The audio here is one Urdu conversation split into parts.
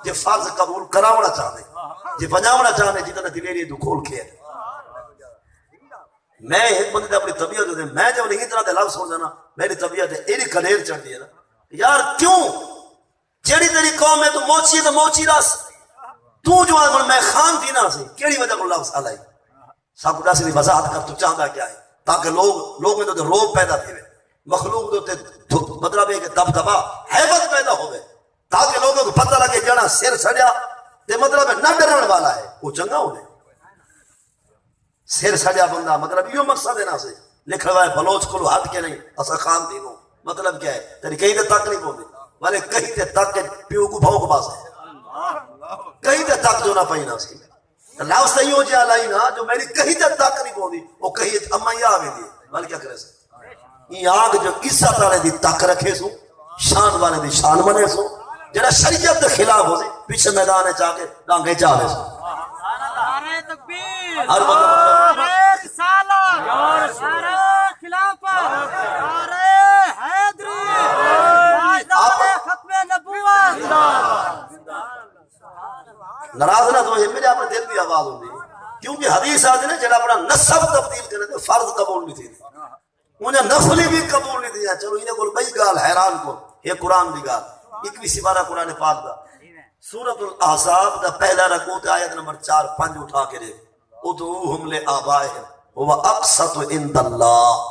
جے فرض قبول کراونا چاہنے جے بناونا چاہنے جتنا دلیری دو کھول کے میں ایک بندے اپنی طبیعت دے میں جب نہیں طرح دے لفظ ہو جانا میری طبیعت ہے ایری کھڑیر چڑھ دی ہے نا یار کیوں جیڑی تیری قوم ہے تو موچی راس تو جو آدھر میں خان دینا سے کیڑی وجہ کو لفظ آلائی سب کچھ ایسی وضاحت کر تو چاہتا کیا ہے تاکہ لوگ میں تو روب پیدا تھے مخلوق تو مطلب ہے کہ دبدبا حیبت پیدا ہوئے تاکہ لوگوں کو پتہ لگے جنا سر سڑیا تے مطلب ہے نہ ڈرن والا ہے وہ چنگا ہونے سر سڑیا بندہ مطلب یہ مقصد ہے نا سے لکھ رہا ہے بلوچ کو ہٹ کے نہیں اسا خان دینوں مطلب کیا ہے تیری کہیں تے تک نہیں پہنچے والے کہیں تے تک کے پیو کو بھاؤ کو پاس ہے کہیں تے تک جو نہ پہی نہ سی لفظ صحیح ہو جائے لائی نا جو میری کہیں تے تک نہیں پہنچی وہ کہیں اما یہ آوے دی والے کیا کرے سے یہ آگ جو عزت والے دی تک رکھے سو شان والے دی شان بنے سو جڑا شریعت کے خلاف ہو سی پیچھے میدان چاہ کے ڈانگے چاہے سو نعرہ تکبیر ہر مطلب نعرہ رسالت نعرہ خلافت نعرہ حیدری تاجدار ختم نبوت ناراض نہ تو یہ میرے اپنے دل کی آواز ہوندی کیونکہ حدیث آدھی نے جڑا اپنا نسب تبدیل کرنے تو فرض قبول نہیں تھی انہیں نفلی بھی قبول نہیں دیا چلو انہیں کول بئی گال حیران کو یہ قرآن دی گال 21 سپارہ قرآن پاک دا سورۃ الاحزاب دا پہلا رکوع تے آیت نمبر 4-5 اٹھا کے دے ادعوہم لآبائہم هو اقسط عند اللہ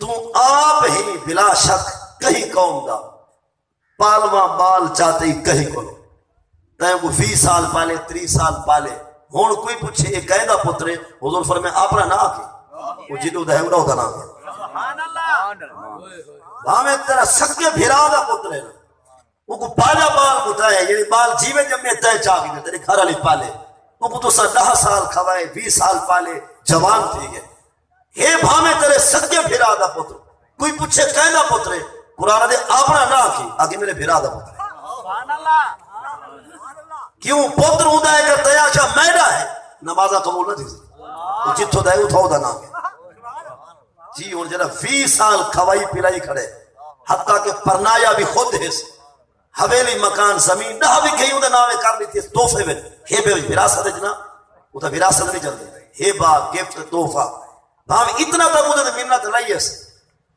تو آپ ہی بلا شک کہیں قوم دا پالواں بال چاہتے ہی کہیں کو تائیں کو 20 سال پالے 30 سال پالے ہون کوئی پوچھے ایک قیدہ پترے حضور فرمائے اپنا نہ آکے وہ جدو دہ اڑاؤ دا نہ آکے سبحان اللہ ہمیں تیرا سکے بھیرا دا پترے وہ کو پالا بال بتایا یعنی بال جیوے جب میں تیہ چاہ گئے تیرے گھر علی پالے وہ کو تو سا 10 سال کھوائے 20 سال پالے جوان تھی گئے ہے بھامے تیرے سکے بھیرا دا پتر کوئی پوچھے قیدہ پترے قرآن دے اپنا نہ آکے آگے میرے بھیرا دا پترے سبحان اللہ کیوں پتر ہوں دائے کہ تیہ چاہ میڈا ہے نمازہ قبول نہ تھی وہ جتھو دائے اٹھاؤ دا نہ آگے جی اور جنہ 20 سال کھوائی پلائی کھڑے حتیٰ کہ پرنایا بھی خود ہے حویلی مکان زمین نہ بھی کہیں اندھے نامے کر لیتی ہے توفے میں ہے بے وراثت ہے جنا وہ تا وراثت نہیں چلتے ہے با گفت توفہ بھام اتنا تا مجھے منت لئی ہے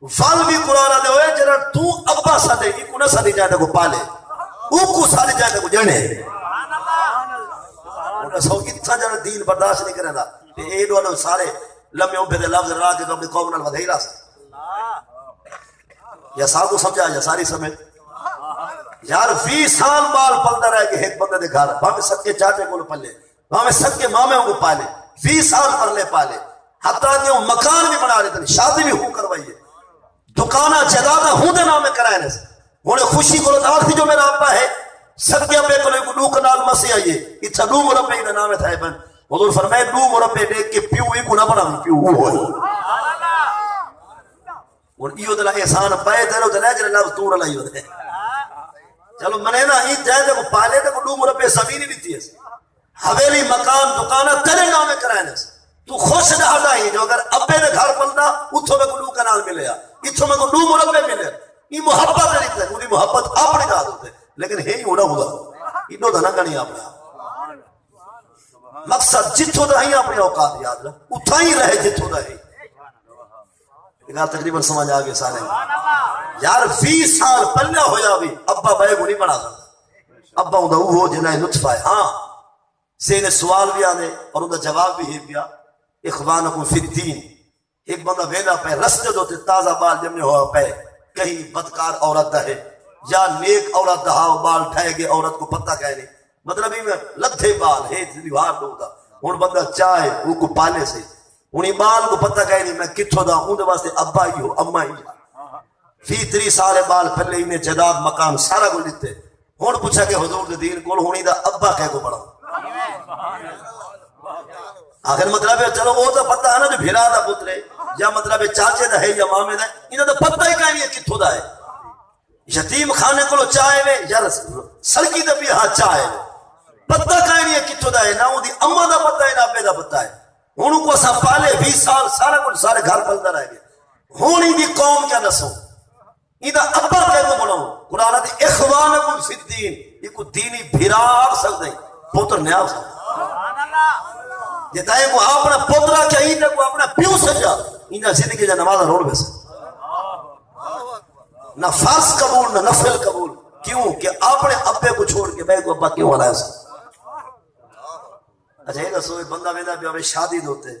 فال بھی قرآن دے ہوئے جنہ تو ابا سادے گی کو نہ سادے جائے کو پالے او کو سادے جائے کو جنے انہیں سو اتنا جنہ دین برداشت نہیں کرنے دا اے دو سارے لمحے اوپے دے لفظ را کے تو اپنی قوم نال ودھائی را سے یا سال کو سمجھا یا ساری سمجھ یار 20 سال بال پلتا رہے کہ ایک بندے دے گھر بھامے سب کے چاچے کو پلے بھامے سب کے مامے کو پالے 20 سال پر لے پالے حتیٰ کہ وہ مکان بھی بنا لیتے شادی بھی ہوں کروائیے دکانہ جدادہ ہوں دے نامے کرائے نے انہیں خوشی کو لدار تھی جو میرا ابا ہے سب کے ابے کو لے کو دو کنال مسیح آئیے اتھا دو مربے ہی نامے تھا بن حضور فرمائے دو مربے دیکھ کے پیو ہی کو نہ بنا پیو وہ ہوئی اور ایو دلہ احسان پائے دیرو دلہ جنہ لفظ تور لائیو دے چلو منے نا ہی جائے دے کو پالے دے کو دو مربے زمینی لیتی ہے حویلی مکان دکانہ تیرے نامے کرائے سے تو خوش رہا ہی جو اگر ابے دے گھر پلتا اتھو میں کو دو کنال ملے اتھو میں کو دو مربے ملے یہ محبت نہیں تھے انہی محبت اپنے دا ہوتے لیکن ہے ہی اڑا ہوا انہوں دھنا گنی آپ نے مقصد جتھو دا ہی اپنے اوقات یاد رہا اتھا ہی رہے جتھو دا ہی ایک تقریباً سمجھ آگے سارے یار 20 سال پلیا ہویا بھی ابا بے کو نہیں بنا سکتا ابا ہوں دا وہ جنہ لطف آئے ہاں سینے سوال بھی آنے اور ان دا جواب بھی ہی پیا اخوانکم فی الدین ایک بندہ ویدہ پہ رستے دوتے تازہ بال جمنے ہوا پہ کہیں بدکار عورت ہے یا نیک عورت دہاو بال ٹھائے گے عورت کو پتہ کہہ نہیں مطلب ہی میں لدھے بال ہے دیوار دو دا ان بندہ چاہے وہ کو پالے سے انہی بال کو پتہ کہہ نہیں میں کتھو دا ہوں دے واسطے ابا ہی ہو اما ہی فی 30 سال بال پھلے انہیں جداد مقام سارا کو لیتے ہون پوچھا کہ حضور دے دین کول ہونی دا ابا کہہ کو بڑھا آخر مطلب ہے چلو وہ تو پتہ ہے نا جو بھیرا دا پترے یا مطلب ہے چاچے دا ہے یا مامے دا ہے انہیں تو پتہ ہی کہیں نہیں ہے کتھو دا ہے یتیم خانے کو لو چاہے وے یا سڑکی دا بھی ہاتھ چاہے وے پتہ کہیں نہیں ہے کتھو دا ہے نہ وہ دی اما دا پتہ ہے نہ ابے دا پتہ ہے انہوں کو اسا پالے 20 سال سارا کچھ سارے گھر پلتا رہ گئے ہونی دی قوم کیا نسو ایندا ابا کیوں بناؤ قرآن دے اخوانکم فی الدین یہ کو دینی بھرا سکدے پتر نہ آ سکدا سبحان اللہ جے تائیں کو اپنا پوترا کیا ایندا کو اپنا پیو سجا ایندا زندگی دا نماز روڑ ویسے نہ فرض قبول نہ نفل قبول کیوں کہ اپنے ابے کو چھوڑ کے میں کو ابا کیوں ہلایا سا اچھا یہ دسو بندہ ویندا پیا شادی دوتے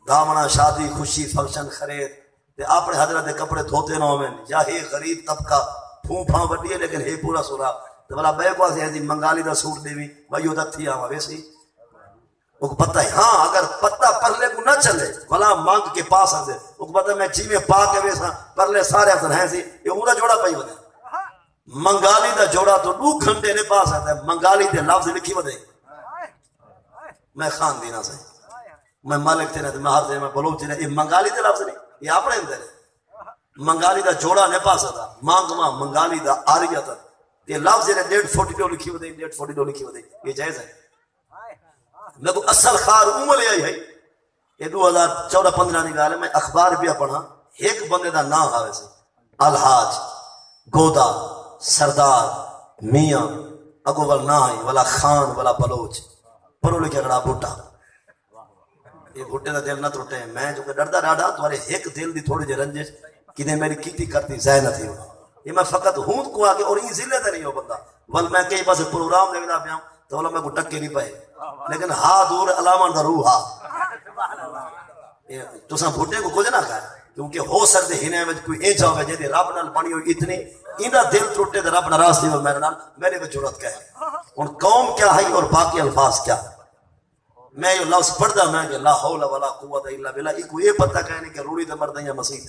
دامنا شادی خوشی فنکشن خرید تے اپنے حضرت دے کپڑے دھوتے نہ ہوویں یا ہی غریب طبقہ پھوں پھاں وڈی ہے لیکن ہے پورا سورا تے بلا بے کو ایسی منگالی دا سوٹ دیوی بھائی او تھی آوا ویسی او کو پتہ ہے ہاں اگر پتہ پرلے کو نہ چلے بلا مانگ کے پاس آ دے او کو پتہ میں جی میں پا کے ویسا پرلے سارے اثر ہیں سی یہ اوندا جوڑا پئی ودے منگالی دا جوڑا تو 2 گھنٹے نے پاس آتا ہے منگالی دے لفظ لکھی ودے میں خان دینا سے میں مالک تیرے میں ہر دے میں بلوچ تیرے یہ منگالی دے لفظ نہیں یہ اپنے اندر ہے منگالی دا جوڑا نے پاس آتا مانگ ماں منگالی دا آریہ تا یہ لفظ نے 142 لکھی ودے 142 لکھی ودے یہ جائز ہے میں کو اصل خار عمر آئی ہے یہ 2014-15 کی گال ہے میں اخبار بھی پڑھا ایک بندے دا نام آوے سے الحاج گودا سردار میاں اگو ول نہ آئی والا خان والا بلوچ پرو لکھے گڑا بھٹا یہ بھٹے دا دل نہ ٹوٹے میں جو کہ ڈردا ڈاڈا تمہارے ایک دل دی تھوڑی جی رنجش کدے میری کیتی کرتی ضائع نہ تھی یہ میں فقط ہوں کو آگے اور یہ ضلع تے نہیں ہو بندہ ول میں کئی پاس پروگرام دیکھنا پیا تو بولا میں کو ٹکے نہیں پائے لیکن ہا دور علامہ دا روح ہا تو سا بھٹے کو کچھ نہ کہا کیونکہ ہو سکتے ہنے میں کوئی اے جاوے جے رب نال پانی ہوئی اتنی ایندا دل ٹوٹے تے رب ناراض تھی میرے نال میرے میں ضرورت کہے اور قوم کیا ہے اور باقی الفاظ کیا میں یہ لفظ پڑھدا میں کہ لا حول ولا قوت الا بالله کو یہ پتہ کہنے کہ روڑی تے مرد یا مسیح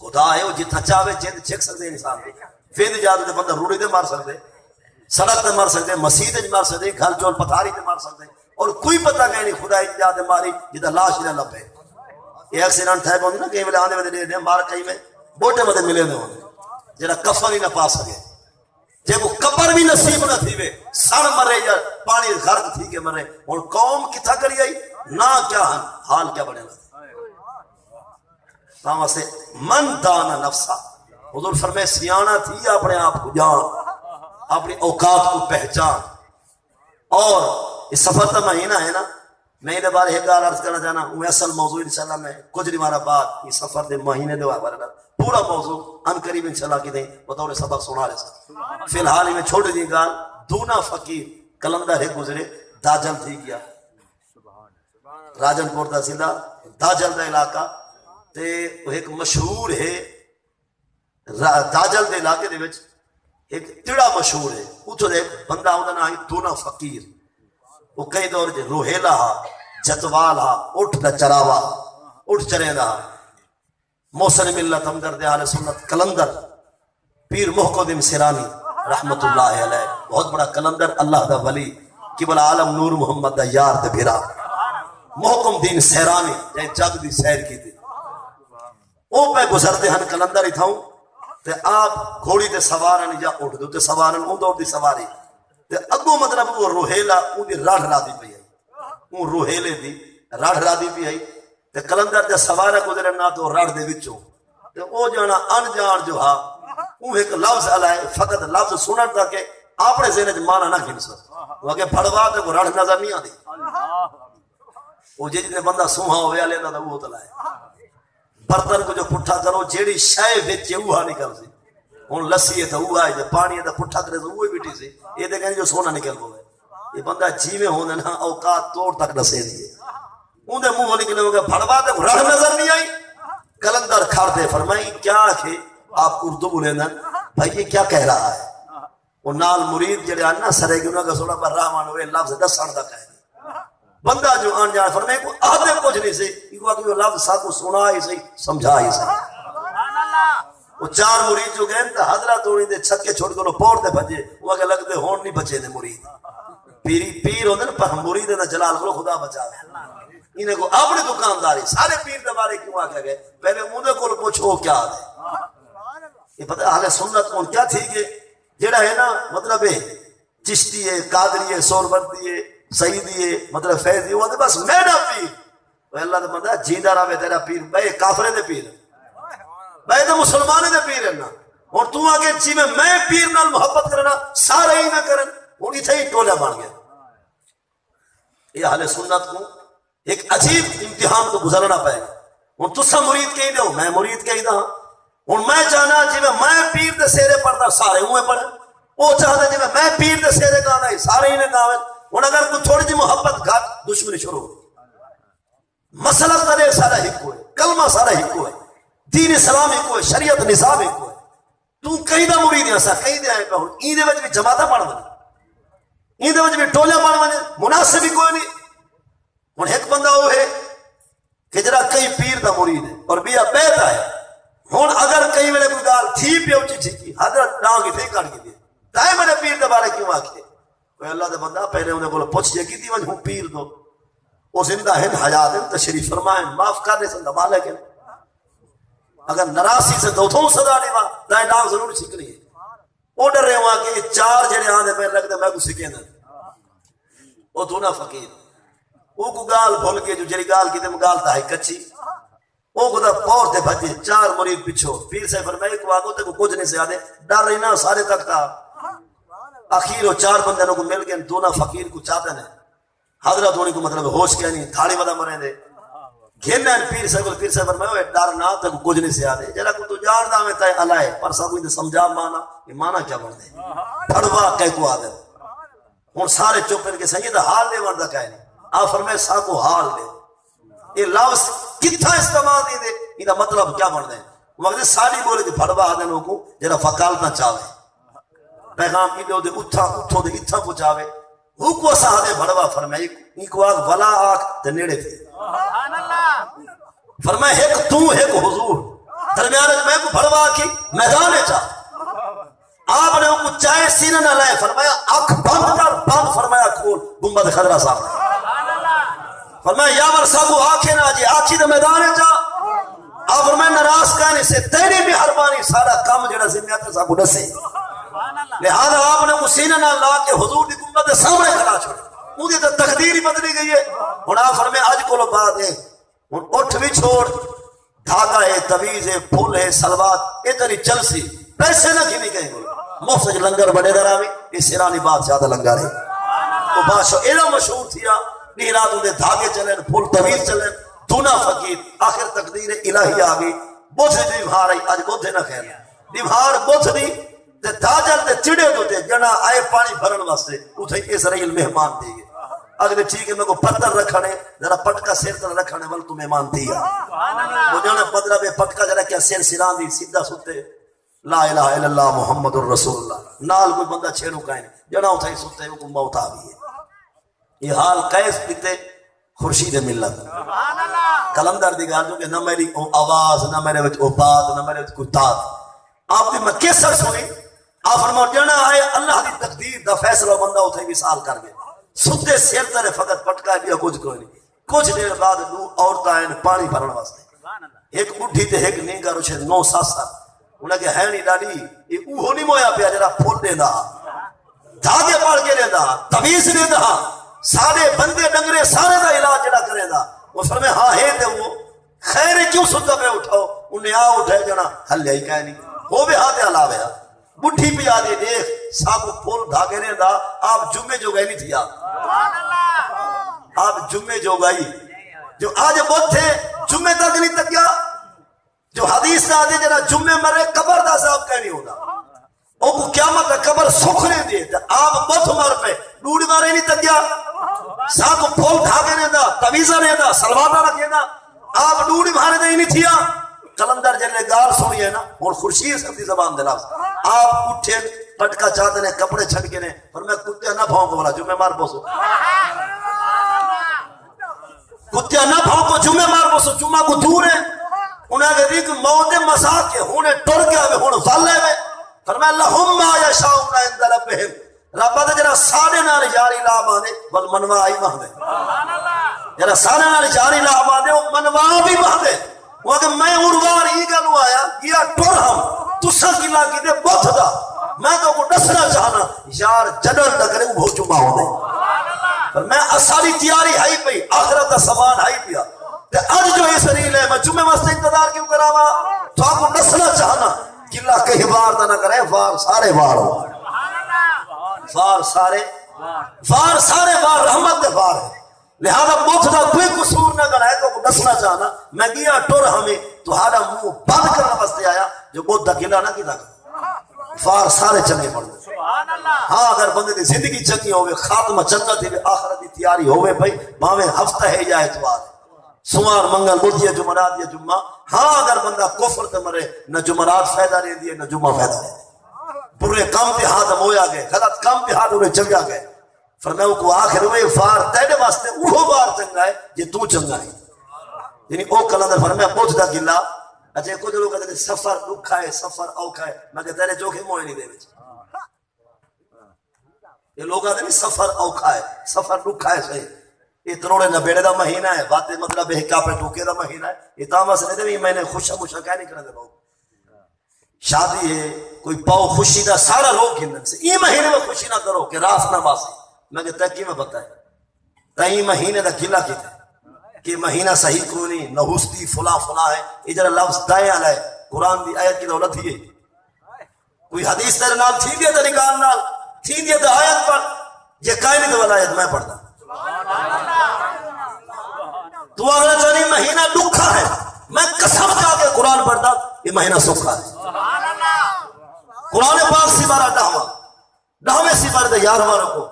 خدا ہے وہ جتھا چاہے جند چھک سکتے انسان فید جادو تے بندہ روڑی تے مار سکتے سڑک تے مار سکتے مسیح تے مار سکتے گھر چول پتھاری تے مار سکتے اور کوئی پتہ کہنے خدا اجازت تے ماری جدا لاش نہ لبے یہ ایکسیڈنٹ تھا بندہ نا کہ ویلے آنے میں دے مار کئی میں بوٹے مدے ملے دے جڑا کفن ہی نہ پا سکے جے وہ قبر بھی نصیب نہ تھی وے سڑ مرے یا پانی غرق تھی کے مرے اور قوم کتھا کری آئی نہ کیا حال کیا بنے گا تاں سے من دان نفسا حضور فرمائے سیانہ تھی اپنے آپ کو جان اپنی اوقات کو پہچان اور اس سفر تا مہینہ ہے نا میں انہیں بارے ایک گال عرض کرنا چاہنا وہ اصل موضوع انشاءاللہ میں کچھ نہیں مارا بعد یہ سفر دے مہینے دے بارے پورا موضوع ان قریب انشاءاللہ کی دیں بطور سبق سنا رہے سا فی الحال ہی میں چھوڑ دی گال دونا فقیر کلندر ہے گزرے داجل تھی گیا راجن پور تحصیلہ داجل دا علاقہ تے وہ ایک مشہور ہے داجل دے علاقے دے وچ ایک تڑا مشہور ہے اتھو دے بندہ ہوندہ نہ آئی دونا فقیر وہ کئی دور جے روحیلا ہا جتوال ہا اٹھ دا چراوا اٹھ چرے دا محسن ملت ہمدرد اہل سنت کلندر پیر محقدم سرانی رحمت اللہ علیہ بہت بڑا کلندر اللہ دا ولی قبل عالم نور محمد دا یار دے بھیرا محکم دین سیرانی جائے جگ دی سیر کی تھی او پہ گزرتے ہن کلندر ہی تھاؤں تے آپ گھوڑی تے سوارن یا اٹھ دو تے سوارن اون دور دی سواری تے اگو مطلب وہ روحیلا اون دی راڑھ را دی پی ہے اون روحیلے دی راڑھ را دی پی ہے تے کلندر تے سوارہ گزرن نہ تو راڑھ دے وچوں تے او جانا انجان جو ہا اون ایک لفظ علائے فقط لفظ سنن دا کہ اپنے ذہن وچ مانا نہ گھن سک وہ کہ پھڑوا تے کو راڑھ نظر نہیں آندی وہ جتنے بندہ سوہا ہویا لینا تا وہ تلائے برتن کو جو پٹھا کرو جیڑی شے وچ اوہا نکل سی ہن لسی ہے تو اوہا ہے جو پانی ہے تو پٹھا کرے تو اوہی بیٹھی سی یہ تے کہندے جو سونا نکل پوے یہ بندہ جیویں ہوندے نا اوقات توڑ تک دسے دیے اون دے منہ نکلے ہو گئے پھڑوا تے رڑ نظر نہیں آئی کلندر کھڑ دے فرمائی کیا کہ آپ اردو بولے نا بھائی یہ کیا کہہ رہا ہے وہ نال مرید جڑے ان نا سرے گنا کا سوڑا پر رحمان ہوئے لفظ دسن دا کہے بندہ جو آن جان فرمائے کو آدھے کچھ نہیں سے یہ کہ لفظ سا کو سنا ہی صحیح سمجھا ہی صحیح وہ 4 مرید جو گئے تو حضرت ہوئی دے چھکے چھوڑ کے پوڑ دے بھجے وہ اگر لگتے ہون نہیں بچے دے مرید پیر ہوندے نا پر مرید نا جلال کو خدا بچا دے انہیں کو اپنی دکانداری سارے پیر دبارے کیوں آگے گئے پہلے مودے کو پوچھو کیا دے یہ پتہ اہل سنت کون کیا تھی کہ جڑا ہے نا مطلب ہے چشتی ہے قادری ہے سوربردی ہے سعیدی ہے مطلب فیضی وہ بس میرا پیر اللہ تو بندہ جیندہ رہے تیرا پیر بھائی کافرے دے پیر میں تو مسلمانے دے پیر رہنا اور تو آگے جی میں پیر نال محبت کرنا سارے ہی نہ کرن ہوں اتنے ہی ٹولہ بن گیا. یہ اہل سنت کو ایک عجیب امتحان کو گزرنا پائے گا. ہوں تسا مرید کہیں دو میں مرید کہیں دا ہوں میں چاہنا جی میں پیر دے سیرے پڑھتا سارے ہوئے پڑھے وہ چاہتا جی میں پیر دے سیرے گانا ہی سارے ہی نے گاوے. ہوں اگر کوئی تھوڑی جی محبت گھٹ دشمنی شروع ہو مسئلہ ترے سارا ایک ہوئے کلمہ سارا ایک ہوئے دین اسلام ایک ہوئے شریعت نظام ایک ہوئے تو کہیں دا مرید ہے سا کہیں دے آئے پہ ہوں این دے وجہ بھی جماعتہ پڑھ بنے این دے وجہ بھی ٹولیا پڑھ بنے مناسب ہی کوئی نہیں. ہوں ایک بندہ وہ ہے کہ جرا کئی پیر دا مرید ہے اور بیا بیتا ہے. ہوں اگر کئی میرے کوئی گال تھی پہ اچھی ٹھیکی حضرت ڈاؤں کی تھی کٹ کی دی تائے میرے پیر دے بارے کیوں آکھے کوئی اللہ دے بندہ پہلے انہیں بولو پوچھ جائے کی دی وجہ ہوں پیر دو وہ زندہ ہیں حیات ہیں تشریف فرمائیں معاف کرنے سے دمالے کے اگر نراسی سے دو تھوں صدا نہیں ماں دائیں ڈاؤں ضرور سکھنی ہے. وہ ڈر رہے ہوا کہ چار جڑے آنے پہ رکھ دے میں کو سکھیں دے وہ دونا فقیر وہ کو گال بھول کے جو جری گال کی دے گال تا ہے کچھی وہ کو دا پور دے بھجے چار مرید پچھو پیر سے فرمائے کو آگو تے کو کچھ نہیں سے آدھے ڈر رہی نا سارے تک تھا. آخیر وہ چار بندے کو مل گئے دونا فقیر کو چاہتے ہیں حضرت ہونے کو مطلب ہوش کیا نہیں تھاڑی مدہ مریں دے گھننا پیر سے فرمائے ڈر نہ تے کو کچھ نہیں سے آدھے جلا کو تو جان دا میں تے علائے پر سب کوئی سمجھا مانا یہ مانا کیا بڑھ دے پھڑوا کہہ کو آدھے ہوں سارے چوپن کے سنگی دا حال لے وردہ کہہ نہیں آپ فرمائے سا کو حال دے یہ لفظ کتھا استعمال دی دے یہ مطلب کیا بڑھ دے وقت ساری بولے کہ پھڑوا آدھے کو جرا فقالتا چاہے پیغام کی دے اتھا اتھو دے اتھا کو چاہے وہ کو ساہدے بھڑوا فرمائے ایک واق ولا آکھ تے نیڑے تھے فرمائے ایک تو ایک حضور درمیانے میں کو بھڑوا کی میدانے چاہ آپ نے کو چاہے سینہ نہ لائے فرمایا آنکھ بند کر بند فرمایا کھول گنبد خضرہ صاحب فرمایا یا مرسا کو آنکھیں نہ جی آنکھی دے میدانے چاہ آپ فرمائے نراز کہنے سے تیری بھی حربانی سارا کام جڑا ذمیات صاحب کو ڈسے لہذا آپ نے مسینہ نہ لا کے حضور دی گنبد سامنے کھڑا چھوڑے مجھے تو تقدیر ہی بدلی گئی ہے. ہن آپ فرمائے آج کو لو بات ہے ہن اٹھ بھی چھوڑ دھاگا ہے تویز ہے پھول ہے سلوات یہ تیری چل سی پیسے نہ کھینی کہیں گے مفت لنگر بڑے دراوی اس ایرانی بات زیادہ لنگر ہے تو بادشاہ اینا مشہور تھیا نہیں رات ان دے دھاگے چلیں پھول تویز چلیں دونا فقیر آخر تقدیر الہی آگئی بوتھ دی بھار آئی آج بوتھ نہ خیر دیوار بوتھ دی تے داجل تے چڑے دو تے جنا آئے پانی بھرن واسطے اتھے اسرائیل مہمان دے گئے اگلے ٹھیک ہے میں کو پتھر رکھنے ذرا پٹکا سیر تر رکھنے ول تو مہمان دیا وہ جانے بدرہ بے پٹکا ذرا کیا سیر سران دی سیدھا ستے لا الہ الا اللہ محمد الرسول اللہ نال کوئی بندہ چھیڑو کہیں جنا اتھے ستے وہ موت آ گئی ہے. یہ حال قیس پیتے خورشید ملت کلندر دی گال جو کہ نہ میری آواز نہ میرے وچ بات نہ میرے وچ کوئی تات آپ دی میں کیسر سنی آپ فرماؤ جنا آئے اللہ دی تقدیر دا فیصلہ بندہ اتھے مثال کر گئے ستے سیر ترے فقط پٹکا دیا کچھ کوئی نہیں کچھ دیر بعد دو عورتیں آئے پانی بھرن واسطے ایک بڈھی تے ایک نیگا روچے 9 ساسا انہیں کہ ہے نہیں ڈاڈی یہ اوہو نہیں مویا پیا جرا پھول دے دا دھاگے پاڑ کے دے دا تمیز دے دا سارے بندے ڈنگرے سارے دا علاج جڑا کرے دا وہ فرمائے ہاں ہے دے وہ خیر کیوں ستا پہ اٹھاؤ انہیں آ اٹھائے جنا حل جائی کہہ نہیں وہ بھی ہاتھ علا بیا بڈھی پہ آدھے دیکھ ساکو پھول دھاگے نے دا آپ جمعے جو گئی نہیں تھی آپ جمعے جو گئی جو آج بہت تھے جمعے تک نہیں تک گیا جو حدیث نہ آدھے جنا جمعے مرے قبر دا صاحب کہہ نہیں ہوگا او کو قیامت قبر سکھنے دے آپ بہت مر پہ ڈوڑ مارے نہیں تک گیا ساکو پھول دھاگے نے دا تویزہ نے دا سلواتا رکھے دا آپ ڈوڑ مارے دے ہی نہیں تھیا کلندر جلے گال سنی ہے نا اور خورشید سب دی زبان دلاف آپ اٹھے پٹکا چاہتے نے کپڑے چھڑ کے نے اور میں کتیا نہ بھاؤں کو بولا جمعے مار بوسو کتیا نہ بھاؤں کو جمعے مار بوسو جمعہ کو دور ہے انہیں کہا کہ موت مساق کے ہونے ٹوڑ گیا ہوئے ہونے ظلے ہوئے فرمائے اللہم آیا شاؤنا اندر ربہم ربا دے جرا ساڑے نال جاری لا باندے بل منوا آئی باندے جرا ساڑے نال جاری لا باندے وہ منوا بھی باندے وہ کہ میں اروار ہی گلو آیا یا ٹور ہم تسا کی لاگی دے بہت دا میں تو کو ڈسنا چاہنا یار جنر ڈگرے وہ بہت چمہ ہونے پر میں اساری تیاری ہائی پئی آخرت سامان ہائی پیا تے اج جو اس ریل ہے میں جمعے واسطے انتظار کیوں کراوا تو آپ کو نسنا چاہنا قلعہ کہیں وار نہ کرے، وار سارے وار ہو، وار سارے وار رحمت دے وار ہے، لہذا موت دا کوئی قصور نہ کرائے تو نسنا چاہنا میں گیا ٹور ہمیں تو ہارا منہ بند کرنا بستے آیا جو موت دا قلعہ نہ کیتا وار سارے چنگے پڑھ دے۔ ہاں اگر بندے دی زندگی چنگی ہوئے، خاتمہ چنگا تھی، آخرت دی تیاری ہوئے بھائی باویں ہفتہ ہے یا اتوار سوار منگل بدھ یا جمعرات یا جمعہ، ہاں اگر بندہ کفر تے مرے نہ جمعرات فائدہ نہیں دیے نہ جمعہ فائدہ نہیں دیے، برے کام پہ ہاتھ ہویا گئے، غلط کام پہ ہاتھ ہوئے چنگا گئے، فرمایا کو آخر ہوئے فار تیرے واسطے وہ بار چنگا ہے یہ تو چنگا ہے، یعنی او کلندر فرمایا پوچھ دا گلا اچھے کچھ لوگ کہتے ہیں سفر دکھا ہے سفر اوکھا ہے، میں کہتے ہیں جوکھے موئے نہیں دے بچ یہ لوگ کہتے ہیں سفر اوکھا ہے سفر دکھا ہے صحیح، یہ تروڑے نہ بیڑے دا مہینہ ہے، باتیں مطلب ہے کیا پہ ٹوکے دا مہینہ ہے، یہ تاما سے نہیں دے میں نے خوشا مشا کیا نہیں کرنے دے باؤ شادی ہے کوئی پاؤ خوشی دا سارا روک ہندن سے یہ مہینے میں خوشی نہ کرو کہ راس نہ باسی، میں کہتا کی میں بتائے تائی مہینے دا کلا کی تھا کہ مہینہ صحیح کو نہیں نحوستی فلا فلا ہے، یہ جرا لفظ دائیں علیہ قرآن دی آیت کی دولت ہی ہے، کوئی حدیث تیرے نال تھی دیا تیرے نال نال تھی دیا تو آیت پر یہ کائیں نہیں والا آیت میں پڑھتا تو اگر چلی مہینہ دکھا ہے میں قسم جا کے قرآن پڑھتا یہ مہینہ سکھا ہے، قرآن پاک سی بارہ دہویں سی بارہ دے 11واں رکو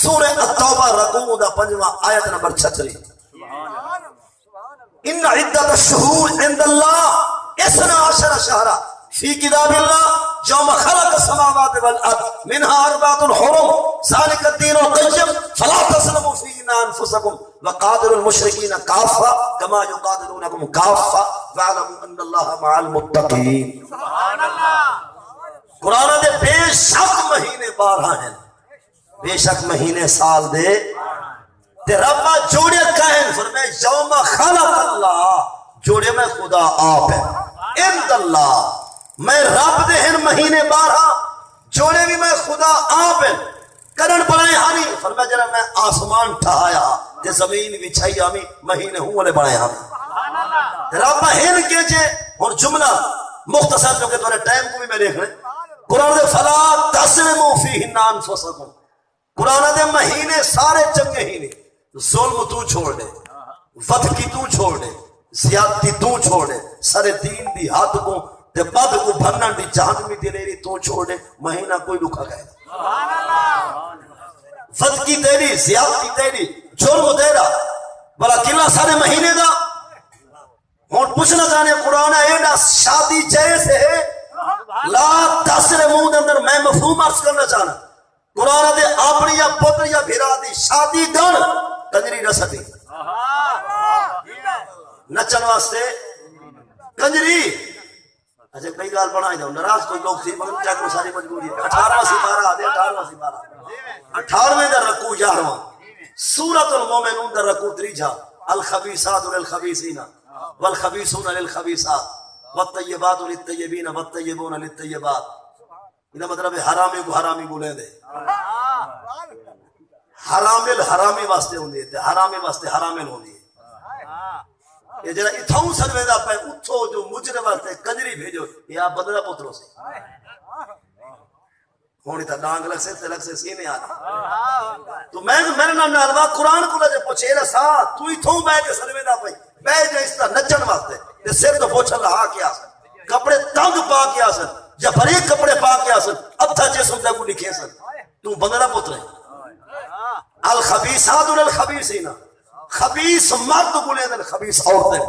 سورہ التوبہ رکوع دا 5واں آیت نمبر 36 ان عدت الشہور عند اللہ 12 شہرا فی کتاب اللہ یوم خلق السماوات والارض منها 4 حرم ذلك الدین القیم فلا تظلموا فیہن انفسکم وقاتلوا المشرکین کافہ کما یقاتلونکم کافہ واعلموا ان اللہ مع المتقین۔ قرآن دے بے شک مہینے 12 ہیں، بے شک مہینے سال دے تے ربا جوڑے کہیں فرمائے یوم خلق اللہ جوڑے میں خدا آپ ہے عند اللہ میں رب دے ہیں مہینے 12 جوڑے بھی میں خدا آپ ہے کرن بنائے ہمیں فرمائے جرا میں آسمان ٹھہایا تے زمین بچھائی ہمیں مہینے ہوں والے بنائے ہمیں رب ہن کے جے اور جملہ مختصر جو کہ تمہارے ٹائم کو بھی میں دیکھ رہے قرآن دے فلا تظلموا فیہن انفسکم، قرآن دے مہینے سارے چنگے ہی نہیں، ظلم تو چھوڑ دے، فتح تو چھوڑ دے، زیادتی تو چھوڑ دے، سارے دین دی ہاتھ کو تے بد کو بھنن دی جہنمی دلیری تو چھوڑ دے، مہینہ کوئی لکھا گئے فتح کی تیری زیادتی تیری جرم تیرا بلا قلعہ سارے مہینے دا اور پوچھنا چاہنے قرآن ایڈا شادی جیسے ہے لا تاثر منہ اندر میں مفہوم عرض کرنا چاہنا قرآن دے اپنی یا پتر یا بھیرا دی شادی گن کنجری نہ سکتی نچن واسطے کنجری اچھا کئی گال بنائی جاؤ نراز کوئی لوگ تھی مگر کیا کرو ساری مجبوری ہے 18واں سپارہ آدھے 18واں سپارہ 18ویں در رکوع 11واں سورۃ المومنون در رکوع 3 الخبیثات للخبیثین والخبیثون للخبیثات والطیبات للطیبین والطیبون للطیبات، یہ مطلب ہے حرامی کو حرامی بولے دے، حرامل حرامی واسطے ہوندے تے حرامی واسطے حرامل ہوندی ہے، یہ جڑا اتھاؤں سروے دا پہ اتھو جو مجرم واسطے کنجری بھیجو یہ آپ بدلہ پتروں سے ہونی تھا ڈانگ لگ سے سینے آنا تو میں نے نام نالوا قرآن کو لجے پوچھے رہا سا تو اتھاؤں بے کے سروے دا پہ بے جو اس طرح نچن واسطے تے سر تو پوچھا رہا کیا سن کپڑے تنگ پا کیا سن یا بریک کپڑے پا کیا سن ابتھا جیسے تے کو لکھے سن تو بدلہ پترے الخبیثات للخبیثین خبیث مرد بولے دن خبیث عورتیں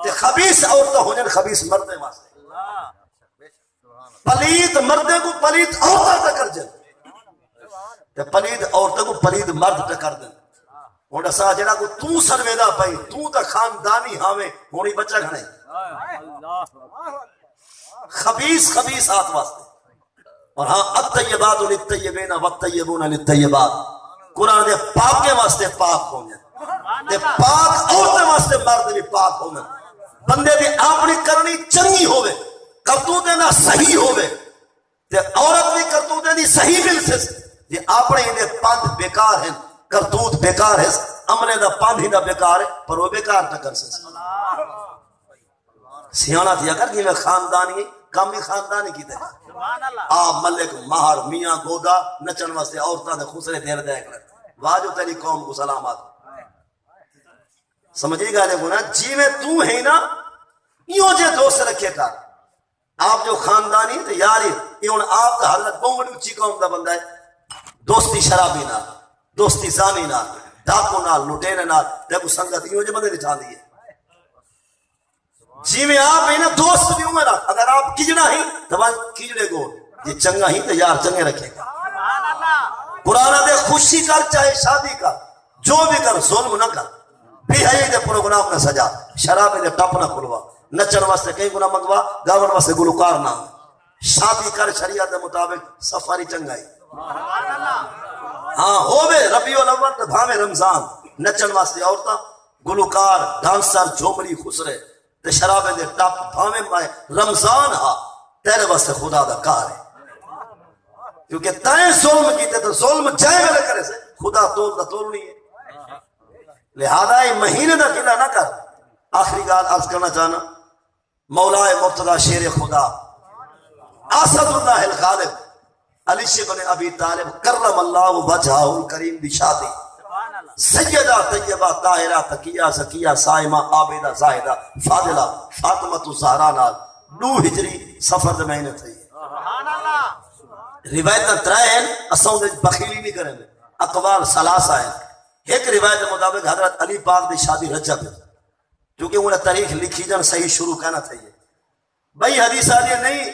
تے خبیث عورتیں ہو جن خبیث مردیں واسطے پلید مردے کو پلید عورتیں ٹکر جن تے پلید عورتیں کو پلید مرد ٹکر دن ہوڑا سا جڑا کو تو سرویدہ پائی تو تا خاندانی ہاویں ہونی بچہ گھنے خبیث خبیث آت واسطے اور ہاں الطیبات للطیبین والطیبون للطیبات قرآن دے پاک کے واسطے پاک ہوں گے تے پاک عورتیں واسطے مرد بھی پاک ہوں گے بندے دی اپنی کرنی چنگی ہوئے کرتوتے نہ صحیح ہوئے تے عورت بھی کرتوتے دی صحیح مل سے یہ اپنے انہیں پاند بیکار ہیں کرتوت بیکار ہے عملے دا پاند ہی دا بیکار ہے پر وہ بیکار نہ کر سے سیانا تھیا کر کہ میں خاندانی کام بھی خاندانی کی تے سبحان اللہ آپ ملک مہر میاں گودا نچن واسطے عورتاں دے خسرے دیر دے کر واجو تیری قوم کو سلامات سمجھے گا نے گنا جی میں تو ہے نا یوں جے دوست رکھے کا آپ جو خاندانی تے یاری یہ ہن آپ دا حضرت بونگڑی اچھی قوم دا بندہ ہے دوستی شرابی نال دوستی زانی نال ڈاکو نال لٹیرے نال دیکھو سنگت یوں جے بندے نہیں چاہندی ہے جی میں آپ ہے نا دوست بھی ہوں نا اگر آپ کجڑا ہی تو بس کجڑے گو یہ چنگا ہی تو یار چنگے رکھے گا سبحان اللہ قرآن دے خوشی کر چاہے شادی کر جو بھی کر ظلم نہ کر بھی ہے دے پروگرام نہ سجا شراب دے ٹپ نہ کھلوا نچن واسطے کہیں گنا منگوا گاون واسطے گلوکار نہ شادی کر شریعت دے مطابق سفاری چنگائی سبحان اللہ ہاں ہووے ربیع الاول تے بھاویں رمضان نچن واسطے عورتاں گلوکار ڈانسر جھومری خسرے تے شراب دے ٹپ بھاویں مائے رمضان ہا تیرے واسطے خدا دا کار ہے کیونکہ تائیں ظلم کیتے تو ظلم جائے والے کرے سے خدا تول دا تول نہیں ہے لہذا یہ مہینے دا قلعہ نہ کر آخری گال عرض کرنا چاہنا مولا مرتضی شیر خدا اسد اللہ الغالب علی بن ابی طالب کرم اللہ وجہہ الکریم دی شادی سبحان اللہ سیدہ طیبہ طاہرہ تقیہ زکیہ صائمہ عابدہ زاہدہ فاضلہ فاطمہ الزہرا نال 2 ہجری سفر دے مہینے تھی سبحان اللہ روایتاں ترائے ہیں اساں دے بخیلی نہیں کریں اقوال ثلاثہ ہیں ایک روایت کے مطابق حضرت علی پاک دی شادی رجب ہے کیونکہ انہیں تاریخ لکھی جان صحیح شروع کرنا چاہیے بھائی حدیث آدھی نہیں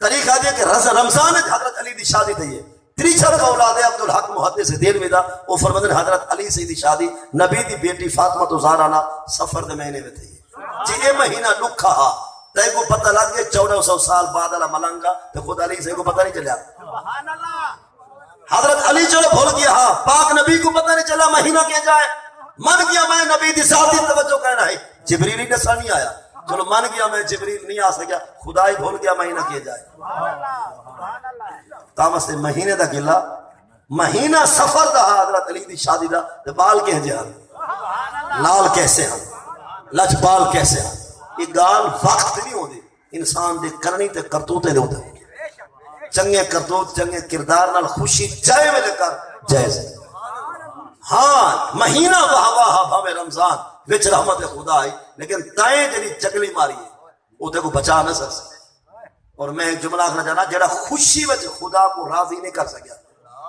تاریخ آدھی ہے کہ رمضان حضرت علی دی شادی تھی تریچر کا اولاد ہے عبدالحق محدث دہلوی دا وہ فرماتے ہیں حضرت علی سے دی شادی نبی دی بیٹی فاطمہ الزہرا نا سفر دے مہینے میں تھی جی یہ مہینہ لکھا ہا تے کو پتہ لگ گیا 1400 سال بعد والا ملنگا تے خود علی سے کو پتہ نہیں چلا سبحان اللہ حضرت علی چلو بھول گیا ہاں پاک نبی کو پتہ نہیں چلا مہینہ کیا جائے من گیا میں نبی دی ذاتی توجہ کہنا ہے جبریل ہی نسا نہیں آیا چلو من گیا میں جبریل نہیں آ سکیا خدا ہی بھول گیا مہینہ کیا جائے سبحان اللہ تامس مہینے دا گلا مہینہ سفر دا حضرت علی دی شادی دا تے بال کہہ جے ہن لال کیسے ہن لج بال کیسے ہن یہ گال وقت نہیں ہوندی انسان دے کرنی تے کرتوتے دے ہوندے چنگے کرتوت چنگے کردار نال خوشی جائے میں لے کر جائز ہاں مہینہ واہ واہ بھاوے رمضان وچ رحمت خدا آئی لیکن تائیں جڑی چگلی ماری ہے وہ تے کو بچا نہ سکے اور میں ایک جملہ آخنا چاہنا جڑا خوشی وچ خدا کو راضی نہیں کر سکیا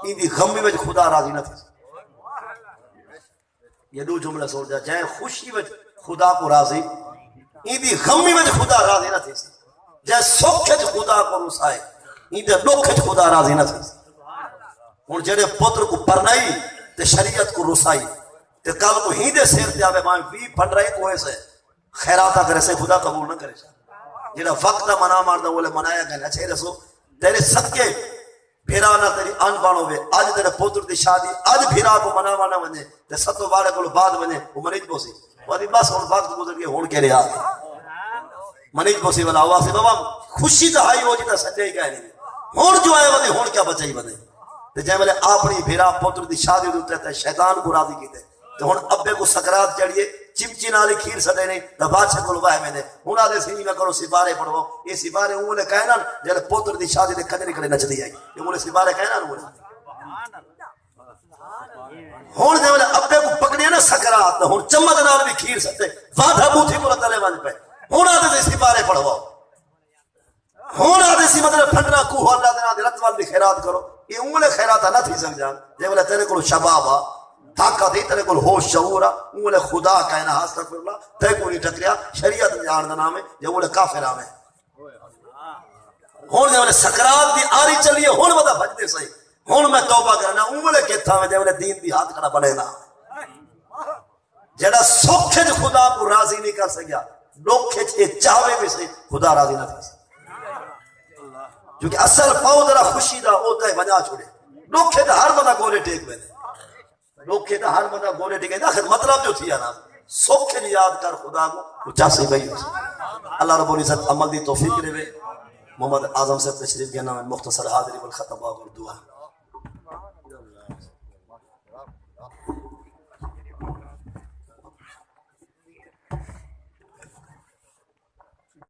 ان دی غمی وچ خدا راضی نہ تھی یہ دو جملہ سوچ جا جائے خوشی وچ خدا کو راضی ان دی غمی وچ خدا راضی نہ تھی جائے سکھ وچ خدا کو رسائے ان دے دکھ وچ خدا راضی نہ تھی ہن جڑے پتر کو پرنائی تے شریعت کو رسائی تے کل کو ہی دے سیر تے آوے ماں بھی پھڑ رہے کوئے سے خیراتہ کرے سے خدا قبول نہ کرے جڑا وقت منا ماردا وہ منایا گیا اچھے رسو تیرے صدقے پھیرا نہ تیری ان بانو وے اج تیرے پتر دی شادی اج پھیرا کو منا مانا ونجے تے ستو بارے کو بعد ونجے وہ مریض بوسی وادی بس ہن وقت گزر گیا ہن کہہ رہا مریض بوسی والا آواز سے بابا خوشی تے ہائی ہو جتا سجے ہی کہہ نہیں ہن جو آئے ودے ہن کیا بچائی ودے تے جے ویلے اپنی بھیرا پتر دی شادی دے تے شیطان کو راضی کیتے تے ہن ابے کو سکرات چڑھیے چمچی نال کھیر سدے نہیں تے بادشاہ کول واہ میں نے ہن آدے سی میں کرو سپارے پڑھو یہ سپارے اون کہنا جے پتر دی شادی دے کجری کڑے نچدی آئی یہ اون سپارے کہنا اون ہن جے ویلے ابے کو پکڑیا نا سکرات ہن چمچ نال بھی کھیر سدے وادھا بوتھی کو تلے ونج پے ہن آدے سی سپارے پڑھو ہن آدے سی مطلب پھنڈنا کو اللہ دے نال رت وال دی خیرات کرو یہ اون خیرات نہ تھی سک جان جے ویلے تیرے کول شباب آ طاقت ہی تیرے کول ہوش شعور آ اون خدا کہنا استغفر اللہ تے کو نہیں ٹکریا شریعت جان دا نام ہے جے اون کافر آوے ہن جے سکرات دی آری چلیے ہن ودا بھجدے صحیح ہن میں توبہ کرنا اون کے تھا جے دین دی ہاتھ کڑا بڑے نا جڑا سکھ وچ خدا کو راضی نہیں کر سکیا دکھ وچ چاہوے بھی صحیح خدا راضی نہ تھی کیونکہ اصل پاؤ ذرا خوشی دا ہوتا ہے بنا چھوڑے دکھ تے ہر بندہ گولے ٹیک میں دکھ تے ہر بندہ گولے ٹیک آخر مطلب جو تھی نا سکھ یاد کر خدا کو چاسی بھائی اللہ رب العزت عمل دی توفیق دے محمد اعظم سے تشریف کے نام مختصر حاضری والختم و دعا